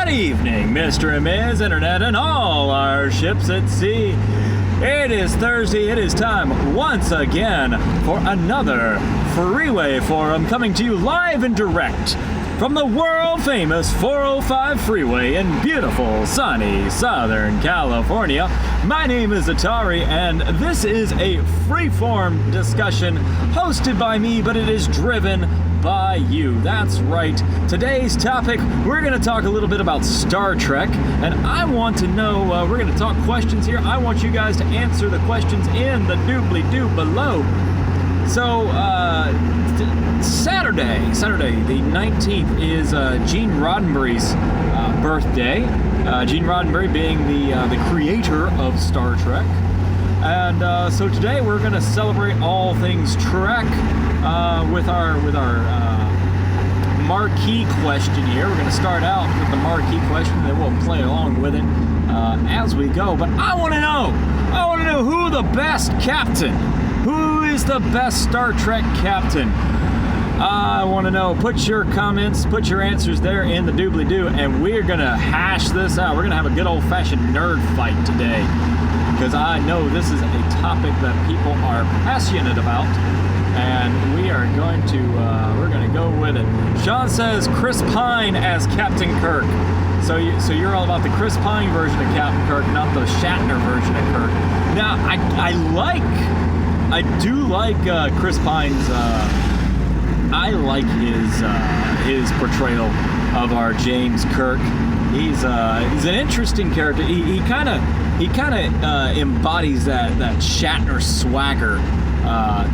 Good evening, Mr. and Ms. Internet and all our ships at sea. It is Thursday. It is time once again for another Freeway Forum coming to you live and direct from the world-famous 405 Freeway in beautiful, sunny Southern California. My name is Atari, and this is a free-form discussion hosted by me, but it is driven by you. That's right. Today's topic, we're going to talk a little bit about Star Trek, and I want to know, we're going to talk questions here. I want you guys to answer the questions in the doobly-doo below. So, Saturday the 19th is Gene Roddenberry's birthday. Gene Roddenberry being the creator of Star Trek. And so today we're going to celebrate all things Trek with our marquee question here. We're going to start out with the marquee question, then we'll play along with it as we go. But I want to know who the best captain. Who is the best Star Trek captain? I want to know. Put your comments, put your answers there in the doobly-doo, and we're going to hash this out. We're going to have a good old-fashioned nerd fight today, because I know this is a topic that people are passionate about, and we are going to we're going to go with it. Sean says Chris Pine as Captain Kirk. So you're all about the Chris Pine version of Captain Kirk, not the Shatner version of Kirk. Now, I do like Chris Pine's. I like his portrayal of our James Kirk. He's an interesting character. He kind of embodies that Shatner swagger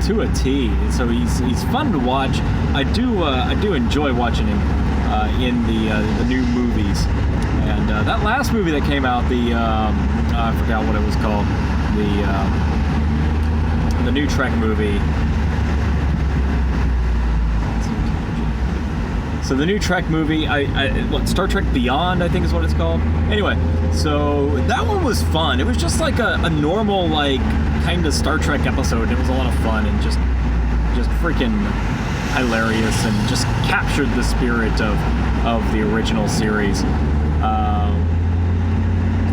to a T. So he's fun to watch. I do enjoy watching him in the new movies. And that last movie that came out, I forgot what it was called. The new Trek movie. So the new Trek movie, Star Trek Beyond, I think is what it's called. Anyway, so that one was fun. It was just like a normal, like, kind of Star Trek episode. It was a lot of fun and just freaking hilarious and just captured the spirit of the original series.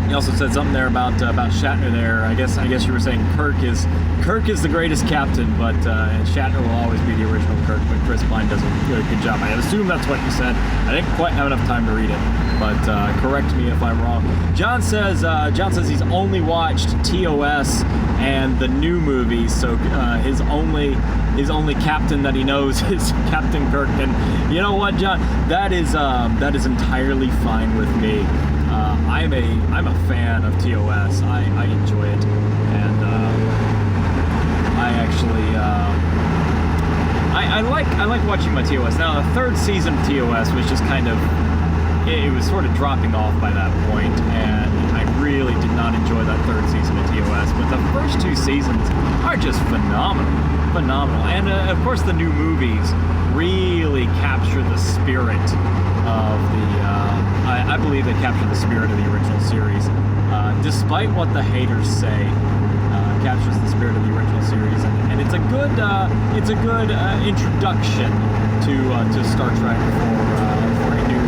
He also said something there about Shatner there. I guess you were saying Kirk is the greatest captain, but Shatner will always be the original Kirk, but Chris Pine does a good job. I assume that's what you said. I didn't quite have enough time to read it, but correct me if I'm wrong. John says he's only watched TOS and the new movies, so his only captain that he knows is Captain Kirk. And you know what, John? That is entirely fine with me. I'm a fan of TOS. I enjoy it, and I actually I like watching my TOS. Now the third season of TOS was just kind of it was sort of dropping off by that point, and I really did not enjoy that third season of TOS. But the first two seasons are just phenomenal, and of course the new movies really capture the spirit of the. I believe they capture the spirit of the original series, despite what the haters say. Captures the spirit of the original series, and it's a good introduction to Star Trek for a new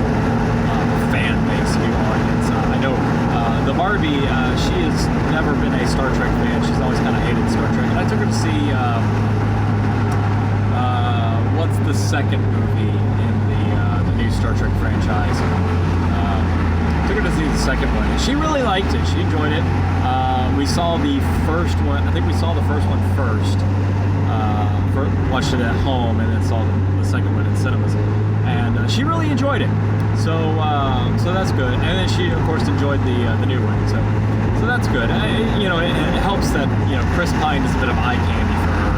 fan base, a new audience. I know the Barbie, she has never been a Star Trek fan. She's always kind of hated Star Trek, and I took her to see what's the second movie in the new Star Trek franchise. Took her to see the second one. She really liked it. She enjoyed it. We saw the first one. I think we saw the first one first. Watched it at home, and then saw the second one in cinemas. And she really enjoyed it. So that's good. And then she, of course, enjoyed the new one. So that's good. It helps that Chris Pine is a bit of eye candy for her.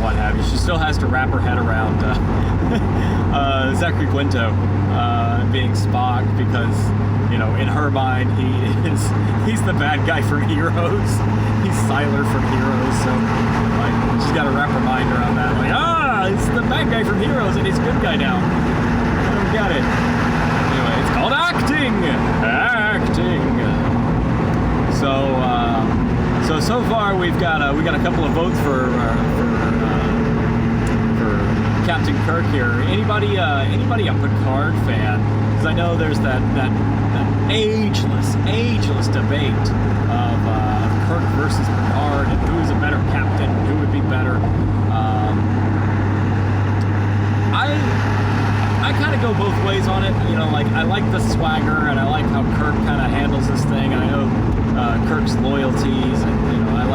What have you. She still has to wrap her head around Zachary Quinto being Spock, because in her mind he's the bad guy from Heroes. He's Siler from Heroes, so she's got to wrap her mind around that. It's the bad guy from Heroes and he's a good guy now. I don't get it. Anyway, it's called acting. So far we've got a couple of votes for Captain Kirk here. Anybody a Picard fan? Because I know there's that ageless debate of Kirk versus Picard and who is a better captain, who would be better. I kind of go both ways on it. You know, like I like the swagger and I like how Kirk kind of handles this thing. And I know Kirk's loyalties, and you know, I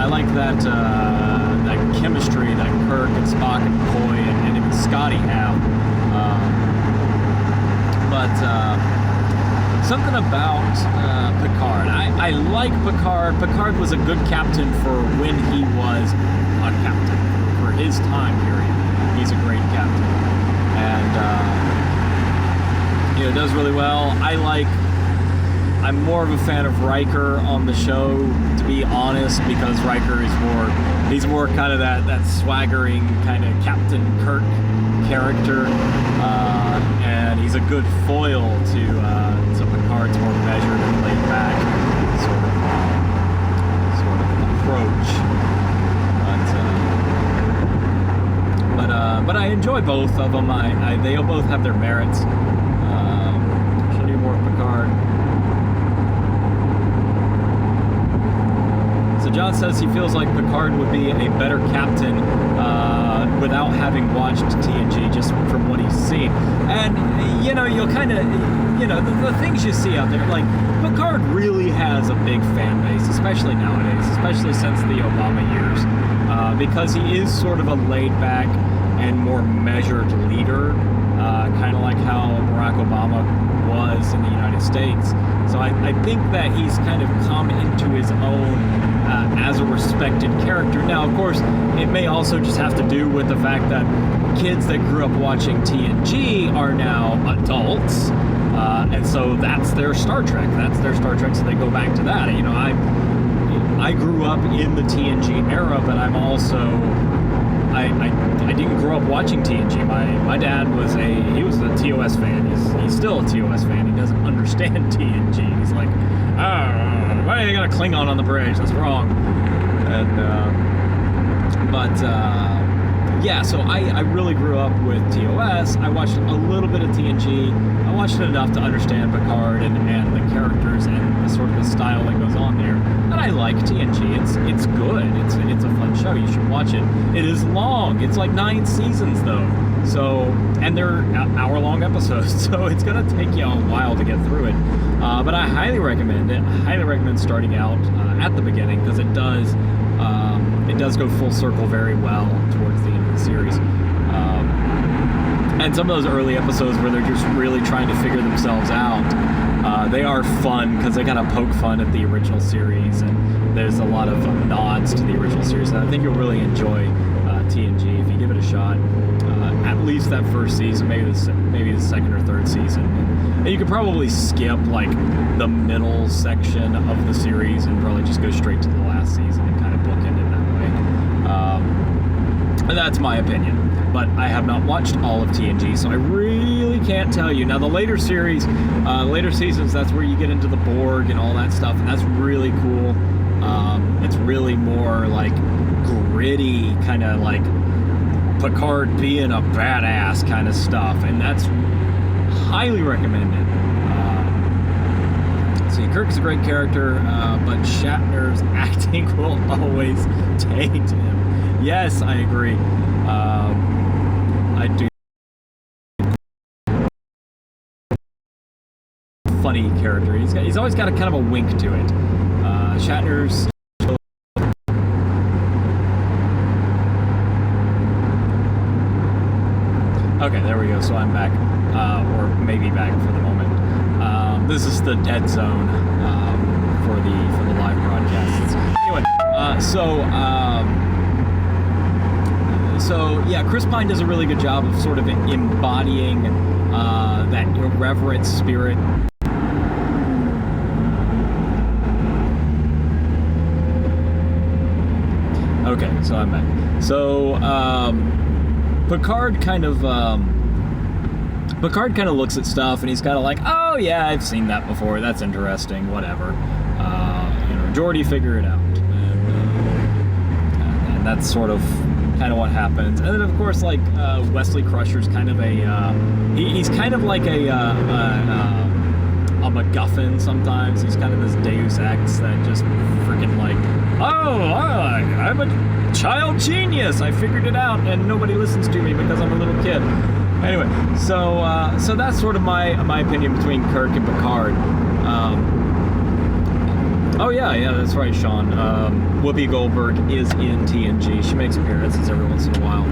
like that that chemistry that Kirk and Spock and McCoy and even Scotty have. But something about Picard. I like Picard. Picard was a good captain for when he was a captain for his time period. He's a great captain. And you know, does really well. I'm more of a fan of Riker on the show, to be honest, because Riker is he's more kind of that swaggering kind of Captain Kirk character, and he's a good foil to Picard's more measured and laid back sort of approach. But I enjoy both of them. They both have their merits. Should do more of Picard. So John says he feels like Picard would be a better captain without having watched TNG, just from what he's seen. And you know, you'll kind of, you know, the things you see out there, like Picard really has a big fan base, especially nowadays, especially since the Obama years, because he is sort of a laid-back and more measured leader, kind of like how Barack Obama was in the United States. So I think that he's kind of come into his own as a respected character. Now, of course, it may also just have to do with the fact that kids that grew up watching TNG are now adults, and so that's their Star Trek. That's their Star Trek, so they go back to that. You know, I grew up in the TNG era, but I'm also... I didn't grow up watching TNG. My dad was a TOS fan. He's still a TOS fan. He doesn't understand TNG. He's like, why you got a Klingon on the bridge? That's wrong. And yeah, so I really grew up with TOS. I watched a little bit of TNG. I watched it enough to understand Picard and the characters and the sort of the style that goes on there. And I like TNG. It's good. It's a fun show. You should watch it. It is long. It's like 9 seasons though. So, and they're hour-long episodes, so it's gonna take you a while to get through it. But I highly recommend it. I highly recommend starting out at the beginning, because it does go full circle very well towards the end of the series. And some of those early episodes where they're just really trying to figure themselves out, they are fun because they kind of poke fun at the original series, and there's a lot of nods to the original series. And I think you'll really enjoy TNG if you give it a shot. At least that first season, maybe the second or third season. And you could probably skip like the middle section of the series and probably just go straight to the last season and kind of bookend it that way. And that's my opinion. But I have not watched all of TNG, so I really can't tell you. Now, the later series, later seasons, that's where you get into the Borg and all that stuff, and that's really cool. It's really more like gritty, kind of like Picard being a badass kind of stuff, and that's highly recommended. See, Kirk's a great character, but Shatner's acting will always taint him. Yes, I agree. I do. Funny character. He's always got a kind of a wink to it. Shatner's. Okay, there we go. So I'm back, or maybe back for the moment. This is the dead zone for the live broadcasts. Anyway, so yeah, Chris Pine does a really good job of sort of embodying that irreverent spirit. Okay, so I'm back. So Picard kind of looks at stuff and he's kind of like, oh yeah, I've seen that before. That's interesting. Whatever. Geordi, figure it out. And that's sort of kind of what happens. And then of course, like Wesley Crusher's kind of a he's kind of like a MacGuffin sometimes. He's kind of this Deus Ex that just freaking like, I'm a child genius. I figured it out, and nobody listens to me because I'm a little kid. Anyway, so that's sort of my opinion between Kirk and Picard. Oh yeah, that's right, Sean. Whoopi Goldberg is in TNG. She makes appearances every once in a while.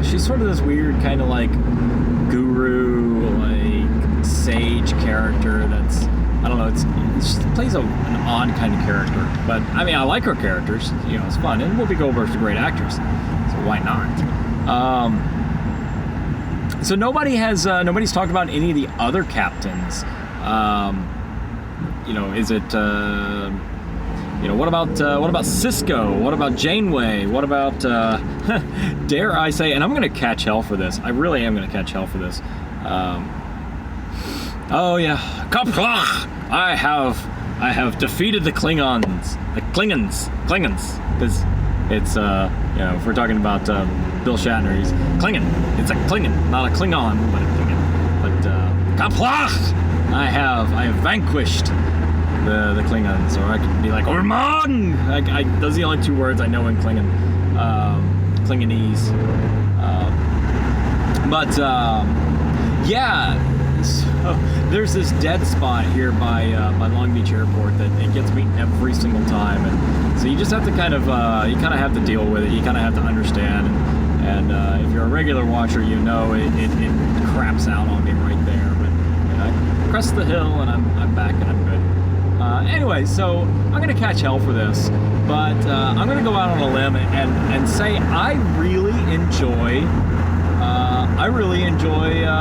She's sort of this weird kind of like guru, like sage character that's, I don't know, she plays an odd kind of character. But I mean, I like her characters. You know, it's fun. And Whoopi Goldberg's a great actress, so why not? So nobody's talked about any of the other captains. You know, is it, you know, what about Cisco? What about Janeway? What about, dare I say, and I'm going to catch hell for this. I really am going to catch hell for this. Oh yeah, I have defeated the Klingons. Because it's, you know, if we're talking about Bill Shatner, he's Klingon. It's a Klingon, not a Klingon, but a Klingon. But I have vanquished the Klingons, or I could be like Ormond. Those are the only two words I know in Klingon, Klingonese. Yeah. So there's this dead spot here by Long Beach Airport that it gets me every single time, and so you just have to kind of have to deal with it. You kind of have to understand, and if you're a regular watcher, you know it craps out on me right there. But you know, I crest the hill and I'm back and I'm good. Anyway, so I'm gonna catch hell for this, but I'm gonna go out on a limb and say I really enjoy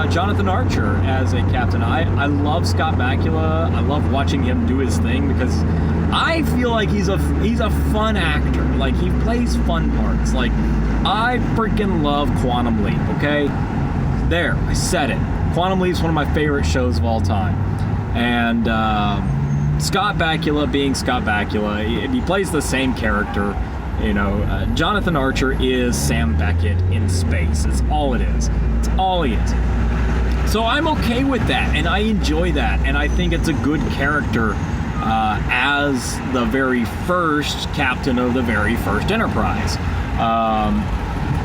Jonathan Archer as a captain. I love Scott Bakula. I love watching him do his thing because I feel like he's a fun actor. Like, he plays fun parts. Like, I freaking love Quantum Leap, okay? There, I said it. Quantum Leap's one of my favorite shows of all time. And Scott Bakula being Scott Bakula, he plays the same character. You know, Jonathan Archer is Sam Beckett in space. It's all it is. It's all he is. So I'm okay with that, and I enjoy that, and I think it's a good character as the very first captain of the very first Enterprise.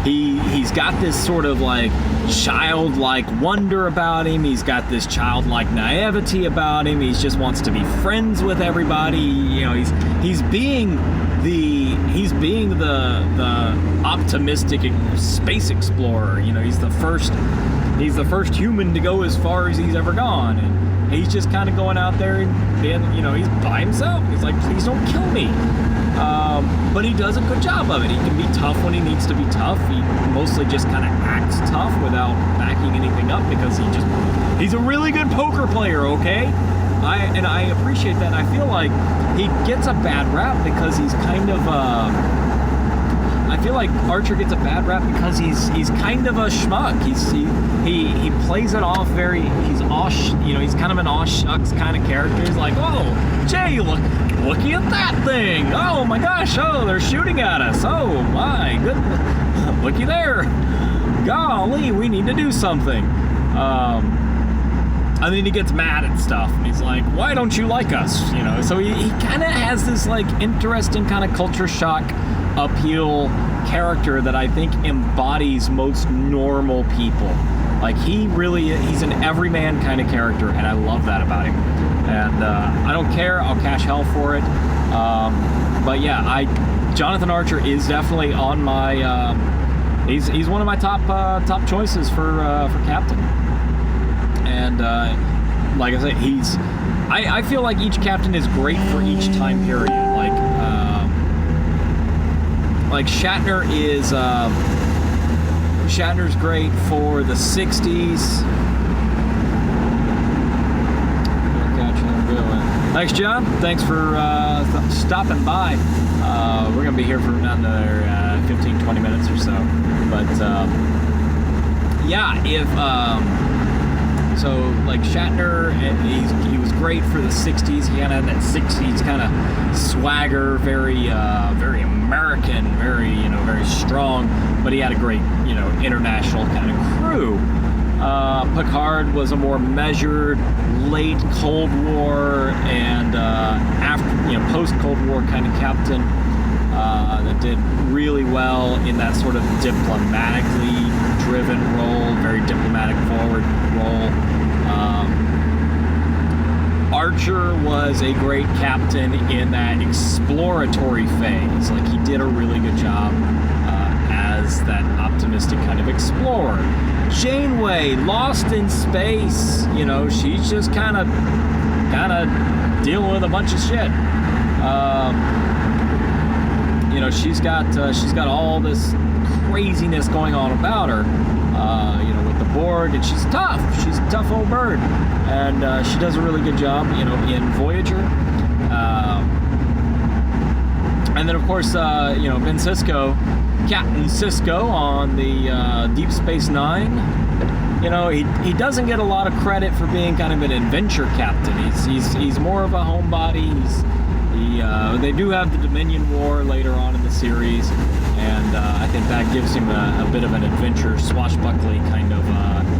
He's got this sort of like childlike wonder about him. He's got this childlike naivety about him. He just wants to be friends with everybody. You know, he's being the optimistic space explorer. You know, he's the first human to go as far as he's ever gone, and he's just kind of going out there and being, you know, he's by himself. He's like, please don't kill me. But he does a good job of it. He can be tough when he needs to be tough. He mostly just kind of acts tough without backing anything up because he's a really good poker player, okay? I appreciate that. And I feel like he gets a bad rap because he's kind of I feel like Archer gets a bad rap because he's kind of a schmuck. He plays it off very, he's kind of an aw shucks kind of character. He's like, oh, Jay, looky at that thing. Oh my gosh, oh, they're shooting at us. Oh my goodness, looky there. Golly, we need to do something. And then he gets mad at stuff, and he's like, why don't you like us? You know, so he kind of has this like interesting kind of culture shock appeal character that I think embodies most normal people. Like, he's an everyman kind of character, and I love that about him. And I don't care, I'll cash hell for it. But yeah, Jonathan Archer is definitely on my, he's one of my top choices for captain. And like I say, I feel like each captain is great for each time period. Like Shatner is Shatner's great for the 60s. Thanks, John. Thanks for stopping by. We're gonna be here for another 15-20 minutes or so. But yeah, So like Shatner, and he was great for the 60s. He kind of had that 60s kind of swagger, very American, very strong, but he had a great, international kind of crew. Picard was a more measured, late Cold War and after, post-Cold War kind of captain that did really well in that sort of diplomatically driven role, very diplomatic forward role. Archer was a great captain in that exploratory phase. Like, he did a really good job as that optimistic kind of explorer. Janeway, lost in space, she's just kind of dealing with a bunch of shit. She's got all this craziness going on about her, with the Borg, and she's tough. She's a tough old bird, and she does a really good job, in Voyager. And then, of course, Ben Sisko, Captain Sisko on the Deep Space Nine. He doesn't get a lot of credit for being kind of an adventure captain. He's more of a homebody. They do have the Dominion War later on in the series, and I think that gives him a bit of an adventure, swashbuckling kind of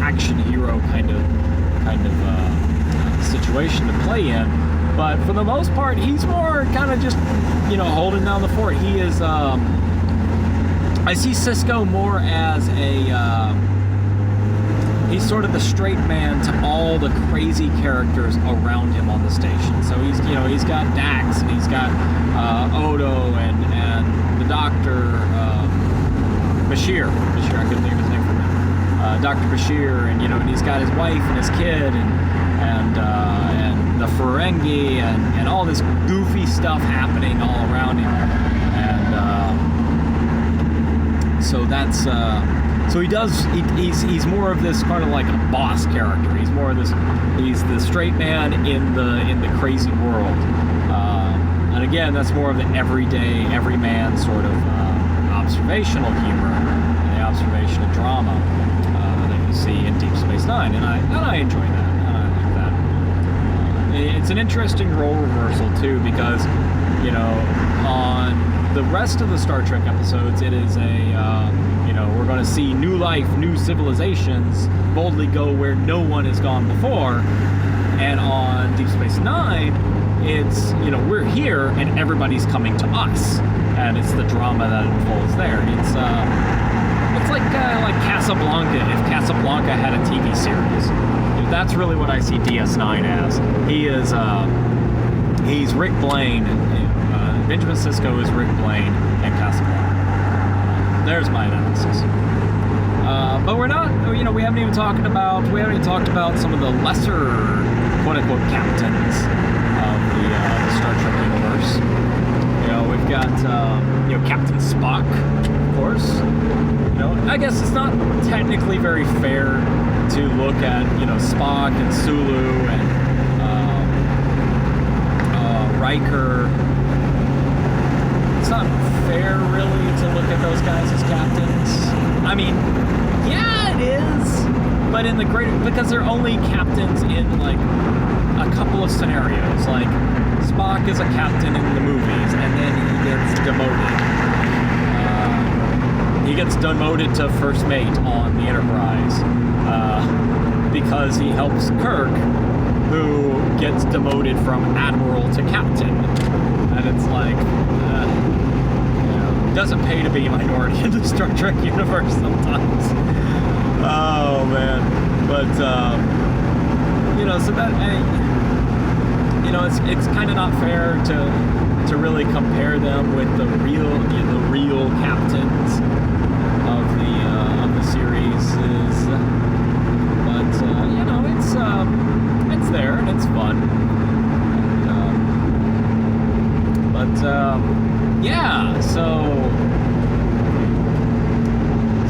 action hero kind of situation to play in. But for the most part, he's more kind of just holding down the fort. He is. I see Sisko more as he's sort of the straight man to all the crazy characters around him on the station. So he's got Dax, and he's got Odo, and the Doctor, Bashir. I couldn't think of his name for a minute. Dr. Bashir, and he's got his wife and his kid, and the Ferengi, and all this goofy stuff happening all around him, and so that's so he's more of this kind of like a boss character. He's more of this. He's the straight man in the crazy world, and again, that's more of the everyday, everyman sort of observational humor, the observational drama that you see in Deep Space Nine, and I enjoy that. And I like that. It's an interesting role reversal too, because on the rest of the Star Trek episodes, it is we're going to see new life, new civilizations boldly go where no one has gone before. And on Deep Space Nine, it's, we're here and everybody's coming to us. And it's the drama that unfolds there. It's like Casablanca, if Casablanca had a TV series. That's really what I see DS9 as. He's Rick Blaine. Benjamin Sisko is Rick Blaine in Casablanca. There's my analysis. But we're not, we haven't even talked about some of the lesser, quote-unquote, captains of the Star Trek universe. We've got, Captain Spock, of course. I guess it's not technically very fair to look at, Spock and Sulu and Riker. It's not fair, really, to look at those guys as captains. I mean, yeah, it is, but in the greater, because they're only captains in like a couple of scenarios. Like Spock is a captain in the movies, and then he gets demoted. He gets demoted to first mate on the Enterprise because he helps Kirk, who gets demoted from admiral to captain, and it's like. Doesn't pay to be a minority in the Star Trek universe sometimes. Oh man, but so that it's kind of not fair to really compare them with the real captains of the series. But it's there and it's fun. Yeah, so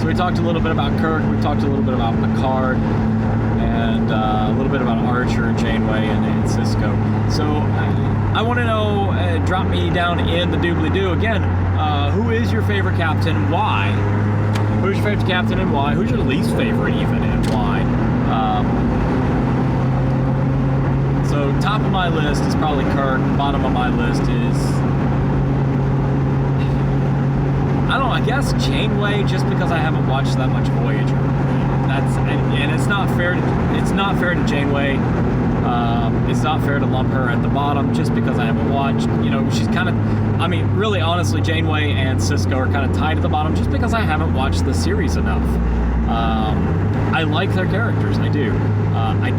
we talked a little bit about Kirk, we talked a little bit about Picard, and a little bit about Archer, Janeway, and Sisko. So I want to know, drop me down in the doobly-doo again, who is your favorite captain, why? Who's your favorite captain and why? Who's your least favorite even, and why? top of my list is probably Kirk. Bottom of my list is, I guess Janeway, just because I haven't watched that much Voyager. And it's not fair. It's not fair to Janeway. It's not fair to lump her at the bottom just because I haven't watched. She's kind of. I mean, really, honestly, Janeway and Sisko are kind of tied at the bottom just because I haven't watched the series enough. I like their characters, I do. I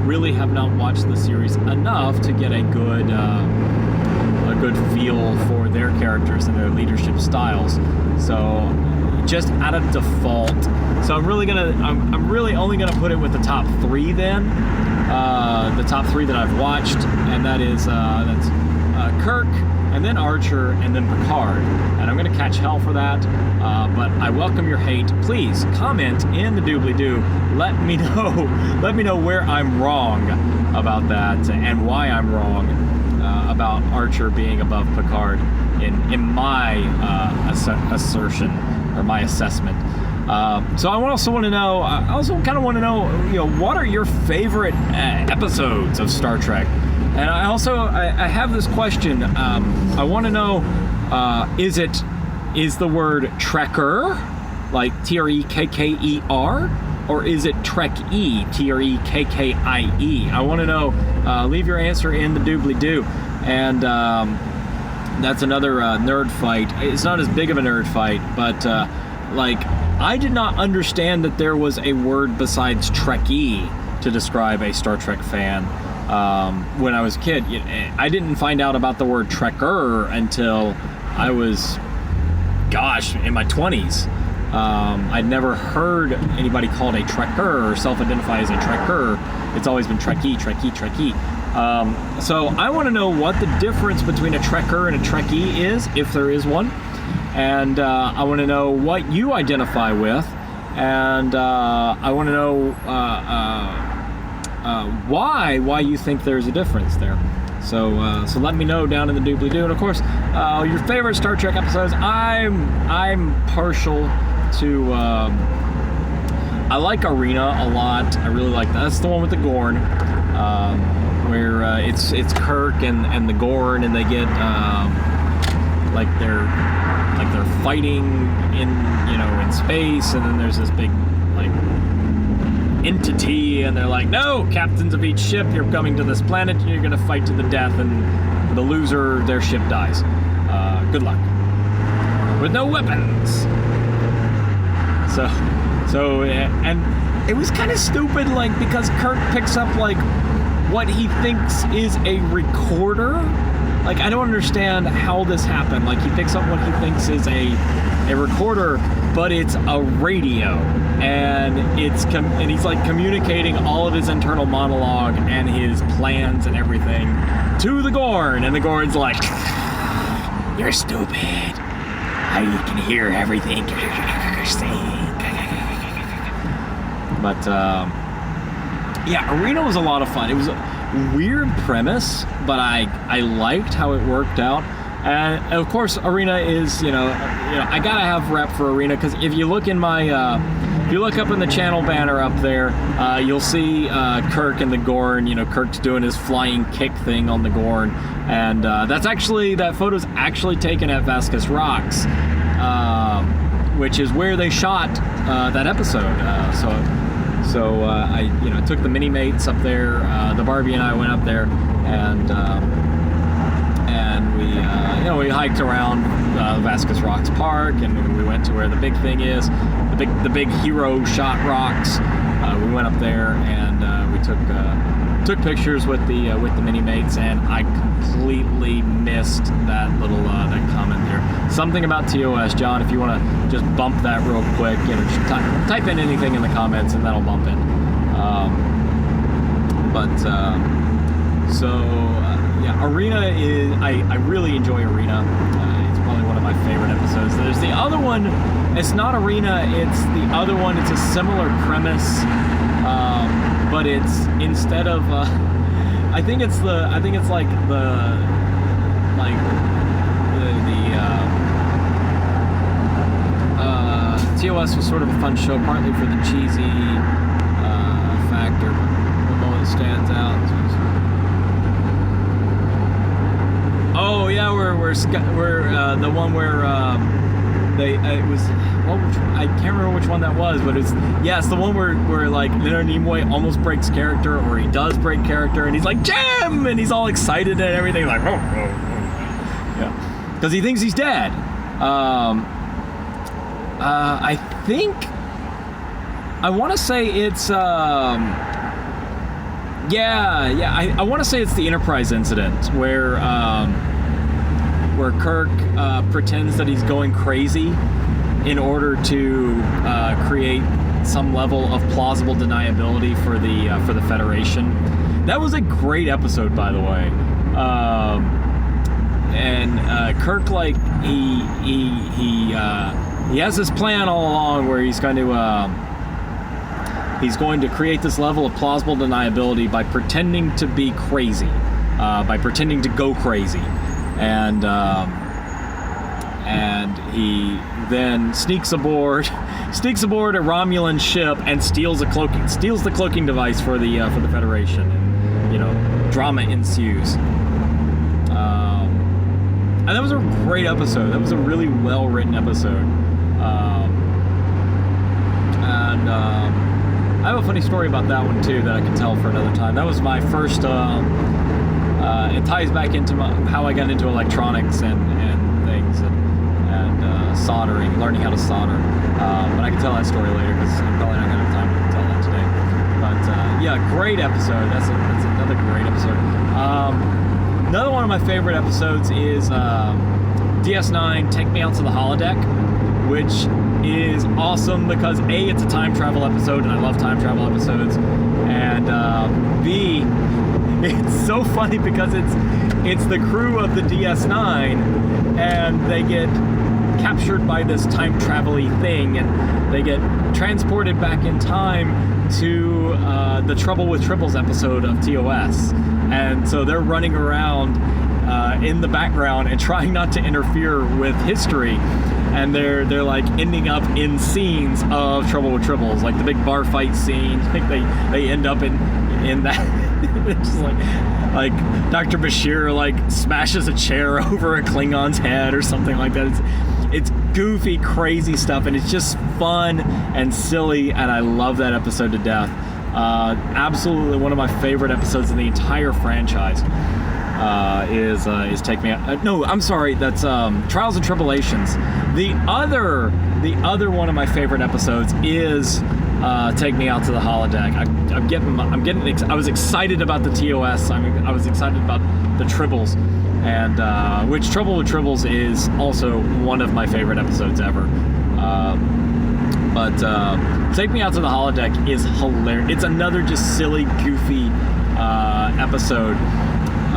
really have not watched the series enough to get a good feel for their characters and their leadership styles. So, just out of default. So I'm really only gonna put it with the top 3 then. The top 3 that I've watched, and that is that's Kirk, and then Archer, and then Picard. And I'm gonna catch hell for that, but I welcome your hate. Please comment in the doobly-doo. Let me know where I'm wrong about that and why I'm wrong about Archer being above Picard in my assertion or my assessment. So I also want to know. I also kind of want to know, what are your favorite episodes of Star Trek? And I have this question. I want to know, is the word Trekker, like Trekker, or is it Trek-E, Trekkie? I want to know. Leave your answer in the doobly-doo. And that's another nerd fight. It's not as big of a nerd fight, but I did not understand that there was a word besides Trekkie to describe a Star Trek fan when I was a kid. I didn't find out about the word Trekker until I was, in my 20s. I'd never heard anybody called a Trekker or self-identify as a Trekker. It's always been Trekkie. So I want to know what the difference between a Trekker and a Trekkie is, if there is one. And I want to know what you identify with, and I want to know why you think there's a difference there. So let me know down in the doobly-doo. And of course, your favorite Star Trek episodes. I'm partial to. I like Arena a lot. I really like that. That's the one with the Gorn, where it's Kirk and the Gorn, and they get they're fighting in space, and then there's this big entity, and they're like, no, captains of each ship, you're coming to this planet and you're gonna fight to the death, and the loser, their ship dies. Good luck. With no weapons. So and it was kind of stupid, because Kirk picks up what he thinks is a recorder. I don't understand how this happened. He picks up what he thinks is a recorder, but it's a radio, and he's communicating all of his internal monologue and his plans and everything to the Gorn, and the Gorn's like, "You're stupid. How you can hear everything you're saying." But Arena was a lot of fun. It was a weird premise, but I liked how it worked out. And of course, Arena is, I gotta have rep for Arena, because if you look in my, if you look up in the channel banner up there, you'll see Kirk and the Gorn. Kirk's doing his flying kick thing on the Gorn, and that photo's actually taken at Vasquez Rocks, which is where they shot that episode. So I took the mini mates up there. The Barbie and I went up there, and we hiked around Vasquez Rocks Park, and we went to where the big thing is, the big hero shot rocks. We went up there, and we took pictures with the mini mates, and I completely missed that little that comment there. Something about TOS, John. If you want to just bump that real quick, just type in anything in the comments, and that'll bump it. Arena is. I really enjoy Arena. It's probably one of my favorite episodes. There's the other one. It's not Arena. It's the other one. It's a similar premise, but it's instead of. I think it's TOS was sort of a fun show, partly for the cheesy factor. The moment stands out. the one where it was. I can't remember which one that was, but it's the one where like Leonard Nimoy almost breaks character, or he does break character, and he's like Jim, and he's all excited and everything, like yeah, because he thinks he's dead. I think I want to say it's I want to say it's the Enterprise incident where Kirk pretends that he's going crazy in order to create some level of plausible deniability for the Federation. That was a great episode, by the way. And Kirk, like, he has this plan all along where he's going to create this level of plausible deniability by pretending to be crazy, by pretending to go crazy, and he then sneaks aboard a Romulan ship and steals the cloaking device for the Federation, and drama ensues. And that was a great episode. That was a really well-written episode. I have a funny story about that one too that I can tell for another time. That was my first. It ties back into how I got into electronics and things and soldering, learning how to solder. But I can tell that story later because I'm probably not going to have time to tell that today. But great episode. That's another great episode. Another one of my favorite episodes is DS9 Take Me Out to the Holodeck, which is awesome because A, it's a time travel episode, and I love time travel episodes, and B, it's so funny because it's the crew of the DS9, and they get captured by this time travel-y thing, and they get transported back in time to the Trouble with Tribbles episode of TOS. And so they're running around in the background and trying not to interfere with history, and they're like ending up in scenes of Trouble with Tribbles, like the big bar fight scene. I think they end up in that. It's just like Dr. Bashir like smashes a chair over a Klingon's head or something like that. It's goofy, crazy stuff, and it's just fun and silly, and I love that episode to death. Absolutely one of my favorite episodes in the entire franchise is Take Me Out. No, I'm sorry, that's Trials and Tribulations. The other one of my favorite episodes is Take Me Out to the Holodeck. I was excited about the TOS. I was excited about the Tribbles, and which Trouble with Tribbles is also one of my favorite episodes ever. But Take Me Out to the Holodeck is hilarious. It's another just silly, goofy episode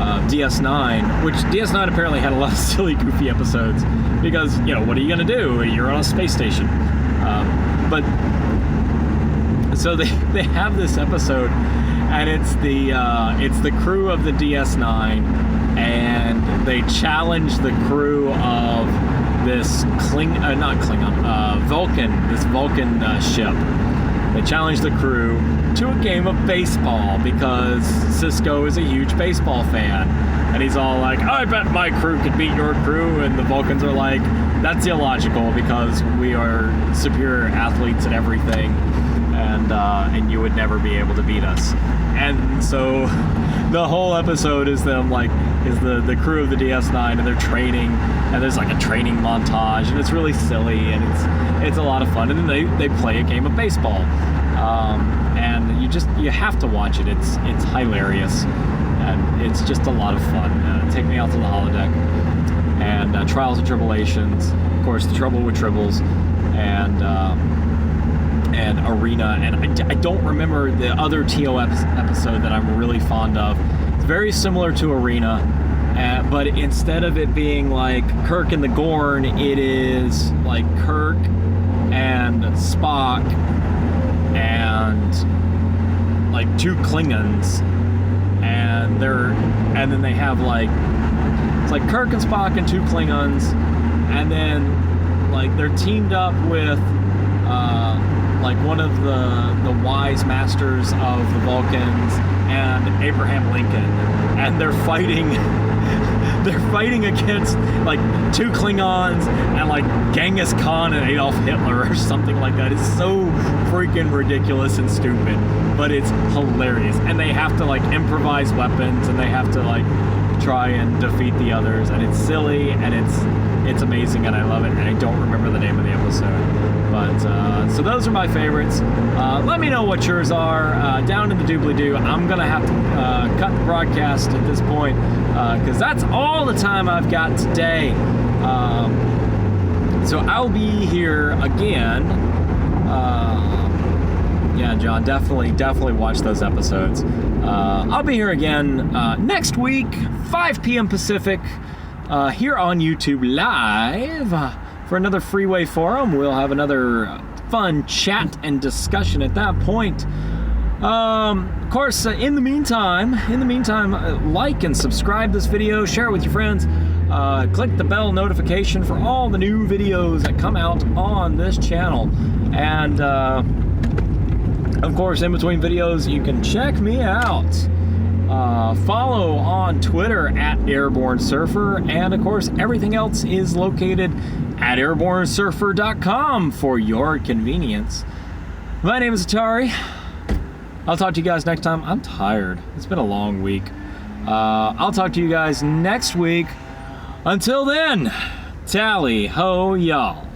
of DS9, which DS9 apparently had a lot of silly, goofy episodes because, what are you going to do? You're on a space station. But so they have this episode, and it's the crew of the DS9, and they challenge the crew of this Vulcan ship. They challenge the crew to a game of baseball because Sisko is a huge baseball fan, and he's all like, I bet my crew could beat your crew, and the Vulcans are like, that's illogical because we are superior athletes at everything, and you would never be able to beat us. And so the whole episode is them the crew of the DS9, and they're training, and there's like a training montage, and it's really silly, and it's a lot of fun. And then they play a game of baseball, and you have to watch it. It's hilarious, and it's just a lot of fun. Take Me Out to the Holodeck, and Trials and Tribulations, of course, The Trouble with Tribbles, and Arena, and I don't remember the other TOS episode that I'm really fond of. It's very similar to Arena, but instead of it being like Kirk and the Gorn, it is like Kirk and Spock and like two Klingons, and then they have it's like Kirk and Spock and two Klingons, and then like they're teamed up with like one of the wise masters of the Vulcans and Abraham Lincoln, and they're fighting they're fighting against like 2 Klingons and like Genghis Khan and Adolf Hitler or something like that. It's so freaking ridiculous and stupid, but it's hilarious. And they have to like improvise weapons, and they have to like try and defeat the others, and it's silly, and it's amazing, and I love it, and I don't remember the name of the episode. But so those are my favorites. Let me know what yours are down in the doobly-doo. I'm gonna have to cut the broadcast at this point because that's all the time I've got today. So I'll be here again. Yeah, John, definitely watch those episodes. I'll be here again next week, 5 p.m. Pacific, here on YouTube Live for another Freeway Forum. We'll have another fun chat and discussion at that point. Of course, in the meantime, like and subscribe this video, share it with your friends, click the bell notification for all the new videos that come out on this channel, and of course, in between videos, you can check me out. Follow on Twitter at AirborneSurfer, and of course, everything else is located at AirborneSurfer.com for your convenience. My name is Atari. I'll talk to you guys next time. I'm tired. It's been a long week. I'll talk to you guys next week. Until then, tally ho, y'all.